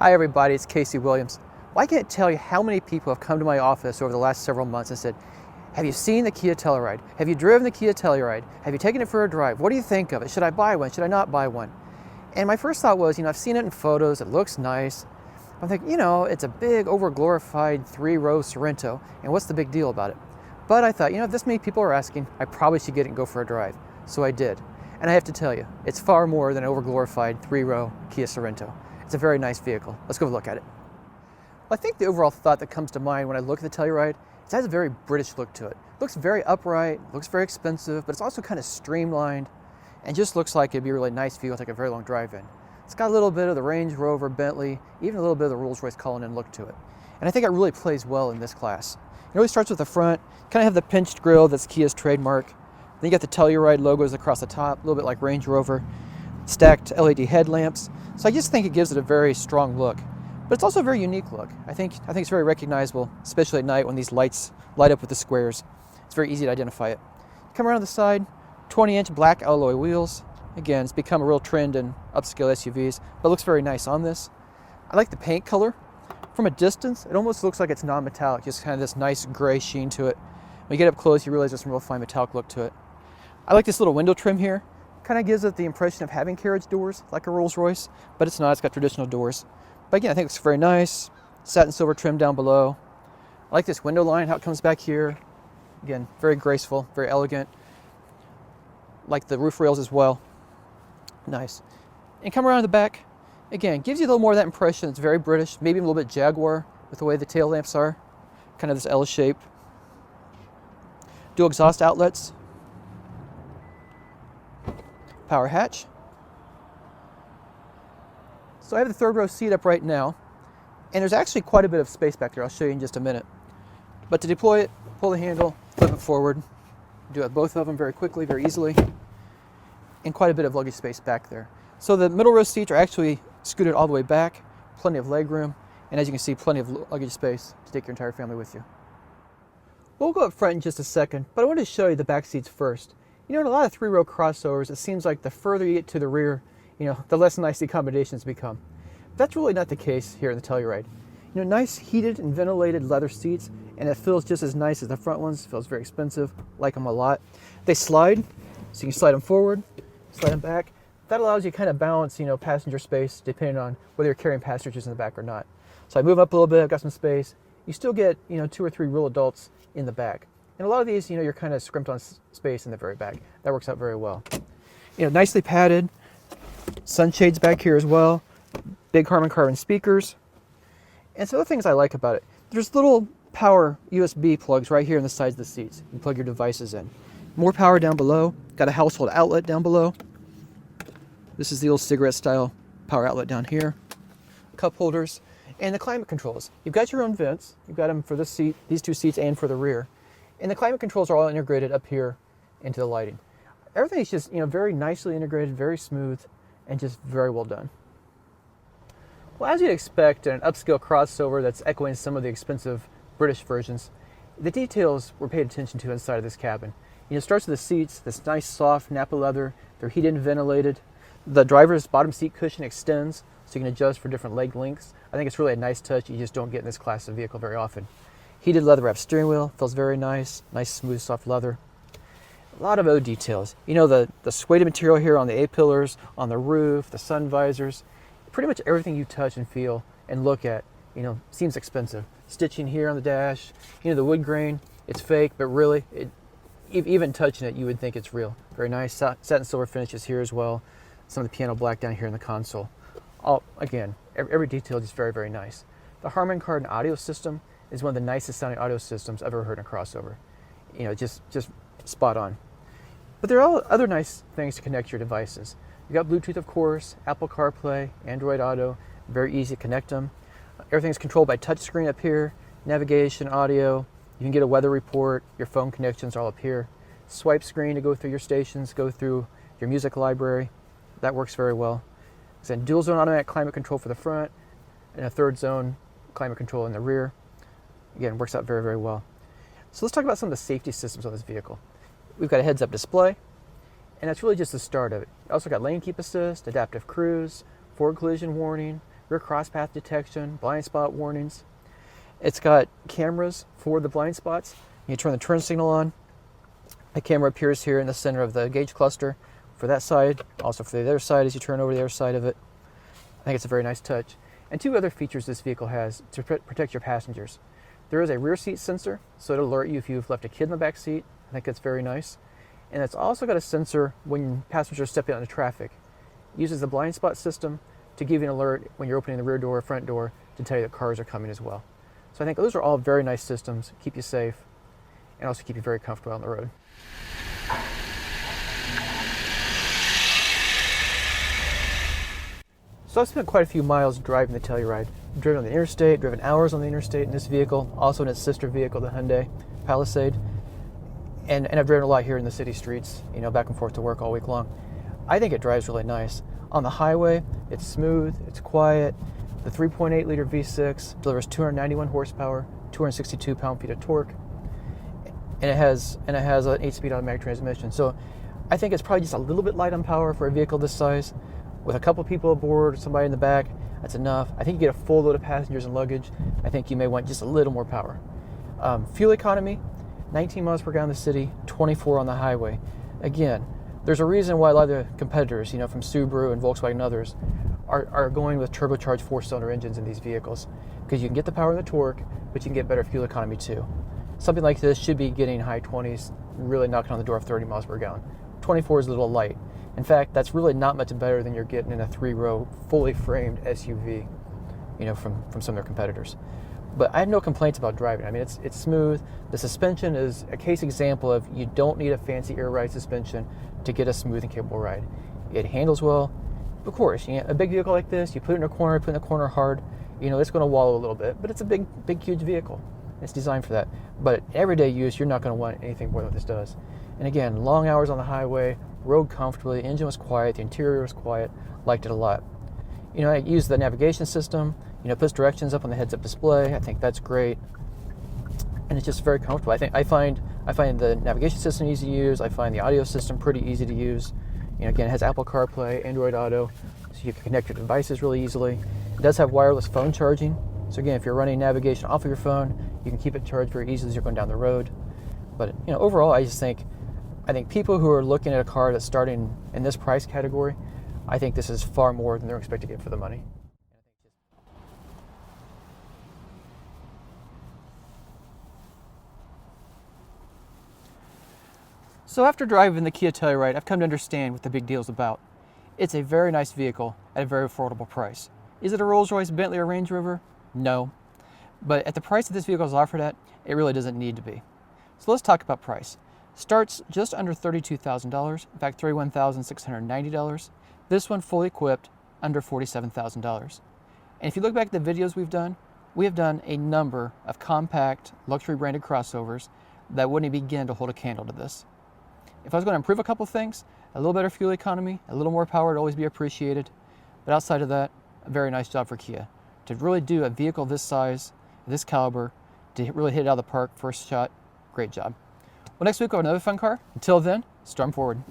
Hi everybody, it's Casey Williams. Well, I can't tell you how many people have come to my office over the last several months and said, have you seen the Kia Telluride? Have you driven the Kia Telluride? Have you taken it for a drive? What do you think of it? Should I buy one? Should I not buy one? And my first thought was, I've seen it in photos, it looks nice. I'm thinking, it's a big over-glorified 3-row Sorento, and what's the big deal about it? But I thought, if this many people are asking, I probably should get it and go for a drive. So I did. And I have to tell you, it's far more than an over-glorified 3-row Kia Sorento. It's a very nice vehicle. Let's go look at it. Well, I think the overall thought that comes to mind when I look at the Telluride, it has a very British look to it. It looks very upright, looks very expensive, but it's also kind of streamlined and just looks like it'd be a really nice vehicle to take a very long drive in. It's got a little bit of the Range Rover, Bentley, even a little bit of the Rolls-Royce Cullinan look to it. And I think it really plays well in this class. It really starts with the front, kind of have the pinched grille that's Kia's trademark. Then you got the Telluride logos across the top, a little bit like Range Rover, stacked LED headlamps. So I just think it gives it a very strong look. But it's also a very unique look. I think it's very recognizable, especially at night when these lights light up with the squares. It's very easy to identify it. Come around the side, 20-inch black alloy wheels. Again, it's become a real trend in upscale SUVs, but it looks very nice on this. I like the paint color. From a distance, it almost looks like it's non-metallic, just kind of this nice gray sheen to it. When you get up close, you realize there's some real fine metallic look to it. I like this little window trim here. Kind of gives it the impression of having carriage doors, like a Rolls-Royce, but it's not. It's got traditional doors. But again, I think it's very nice. Satin silver trim down below. I like this window line, how it comes back here. Again, very graceful, very elegant. Like the roof rails as well. Nice. And come around the back. Again, gives you a little more of that impression. It's very British, maybe a little bit Jaguar with the way the tail lamps are. Kind of this L shape. Dual exhaust outlets. Power hatch. So I have the third row seat up right now, and there's actually quite a bit of space back there. I'll show you in just a minute. But to deploy it, pull the handle, flip it forward, do it both of them very quickly, very easily, and quite a bit of luggage space back there. So the middle row seats are actually scooted all the way back, plenty of leg room, and as you can see, plenty of luggage space to take your entire family with you. We'll go up front in just a second, but I wanted to show you the back seats first. In a lot of 3-row crossovers, it seems like the further you get to the rear, the less nice the accommodations become. But that's really not the case here in the Telluride. Nice heated and ventilated leather seats, and it feels just as nice as the front ones. It feels very expensive, like them a lot. They slide, so you can slide them forward, slide them back. That allows you to kind of balance, passenger space depending on whether you're carrying passengers in the back or not. So I move up a little bit, I've got some space. You still get, 2 or 3 real adults in the back. And a lot of these, you're kind of scrimped on space in the very back. That works out very well. Nicely padded. Sunshades back here as well. Big Harman Kardon speakers. And some other things I like about it. There's little power USB plugs right here on the sides of the seats. You can plug your devices in. More power down below. Got a household outlet down below. This is the old cigarette style power outlet down here. Cup holders. And the climate controls. You've got your own vents. You've got them for this seat, these 2 seats, and for the rear. And the climate controls are all integrated up here into the lighting. Everything is just, very nicely integrated, very smooth, and just very well done. Well, as you'd expect in an upscale crossover that's echoing some of the expensive British versions, the details were paid attention to inside of this cabin. It starts with the seats, this nice soft Napa leather. They're heated and ventilated. The driver's bottom seat cushion extends, so you can adjust for different leg lengths. I think it's really a nice touch you just don't get in this class of vehicle very often. Heated leather wrapped steering wheel, feels very nice. Nice, smooth, soft leather. A lot of details. The suede material here on the A-pillars, on the roof, the sun visors. Pretty much everything you touch and feel and look at, seems expensive. Stitching here on the dash, the wood grain, it's fake, but really, even touching it, you would think it's real. Very nice. Satin silver finishes here as well. Some of the piano black down here in the console. Again, every detail is very, very nice. The Harman Kardon audio system is one of the nicest sounding audio systems I've ever heard in a crossover. Just spot on. But there are other nice things to connect your devices. You got Bluetooth, of course, Apple CarPlay, Android Auto, very easy to connect them. Everything's controlled by touchscreen up here, navigation, audio. You can get a weather report, your phone connections are all up here. Swipe screen to go through your stations, go through your music library. That works very well. Then dual zone automatic climate control for the front, and a 3rd zone climate control in the rear. Again, works out very, very well. So let's talk about some of the safety systems on this vehicle. We've got a heads-up display, and that's really just the start of it. Also got lane keep assist, adaptive cruise, forward collision warning, rear crosspath detection, blind spot warnings. It's got cameras for the blind spots. You turn the turn signal on. A camera appears here in the center of the gauge cluster for that side, also for the other side as you turn over the other side of it. I think it's a very nice touch. And two other features this vehicle has to protect your passengers. There is a rear seat sensor, so it'll alert you if you've left a kid in the back seat. I think that's very nice. And it's also got a sensor when passengers step out into traffic. It uses the blind spot system to give you an alert when you're opening the rear door or front door to tell you that cars are coming as well. So I think those are all very nice systems, keep you safe, and also keep you very comfortable on the road. So I've spent quite a few miles driving the Telluride. I've driven on the interstate, driven hours on the interstate in this vehicle, also in its sister vehicle, the Hyundai Palisade. And I've driven a lot here in the city streets, back and forth to work all week long. I think it drives really nice. On the highway, it's smooth, it's quiet. The 3.8 liter V6 delivers 291 horsepower, 262 pound-feet of torque, and it has an 8-speed automatic transmission. So I think it's probably just a little bit light on power for a vehicle this size. With a couple people aboard, somebody in the back, that's enough. I think you get a full load of passengers and luggage. I think you may want just a little more power. Fuel economy, 19 miles per gallon in the city, 24 on the highway. Again, there's a reason why a lot of the competitors, from Subaru and Volkswagen and others, are going with turbocharged 4-cylinder engines in these vehicles, because you can get the power and the torque, but you can get better fuel economy too. Something like this should be getting high 20s, really knocking on the door of 30 miles per gallon. 24 is a little light. In fact, that's really not much better than you're getting in a 3-row, fully framed SUV, from some of their competitors. But I have no complaints about driving. I mean, it's smooth. The suspension is a case example of you don't need a fancy air ride suspension to get a smooth and capable ride. It handles well. Of course, a big vehicle like this, you put it in a corner, put it in the corner hard, it's going to wallow a little bit, but it's a big, huge vehicle. It's designed for that. But everyday use, you're not going to want anything more than what this does. And again, long hours on the highway, rode comfortably, the engine was quiet, the interior was quiet, liked it a lot. I used the navigation system, puts directions up on the heads-up display. I think that's great. And it's just very comfortable. I find the navigation system easy to use. I find the audio system pretty easy to use. Again, it has Apple CarPlay, Android Auto, so you can connect your devices really easily. It does have wireless phone charging. So again, if you're running navigation off of your phone, you can keep it charged very easily as you're going down the road. But overall, I think people who are looking at a car that's starting in this price category, I think this is far more than they're expected to get for the money. So after driving the Kia Telluride, I've come to understand what the big deal is about. It's a very nice vehicle at a very affordable price. Is it a Rolls-Royce, Bentley, or Range Rover? No. But at the price that this vehicle is offered at, it really doesn't need to be. So let's talk about price. Starts just under $32,000, in fact $31,690. This one fully equipped, under $47,000. And if you look back at the videos we've done, we have done a number of compact, luxury branded crossovers that wouldn't begin to hold a candle to this. If I was going to improve a couple things, a little better fuel economy, a little more power would always be appreciated. But outside of that, a very nice job for Kia. To really do a vehicle this size, this caliber, to really hit it out of the park first shot, great job. Well, next week we'll have another fun car. Until then, storm forward.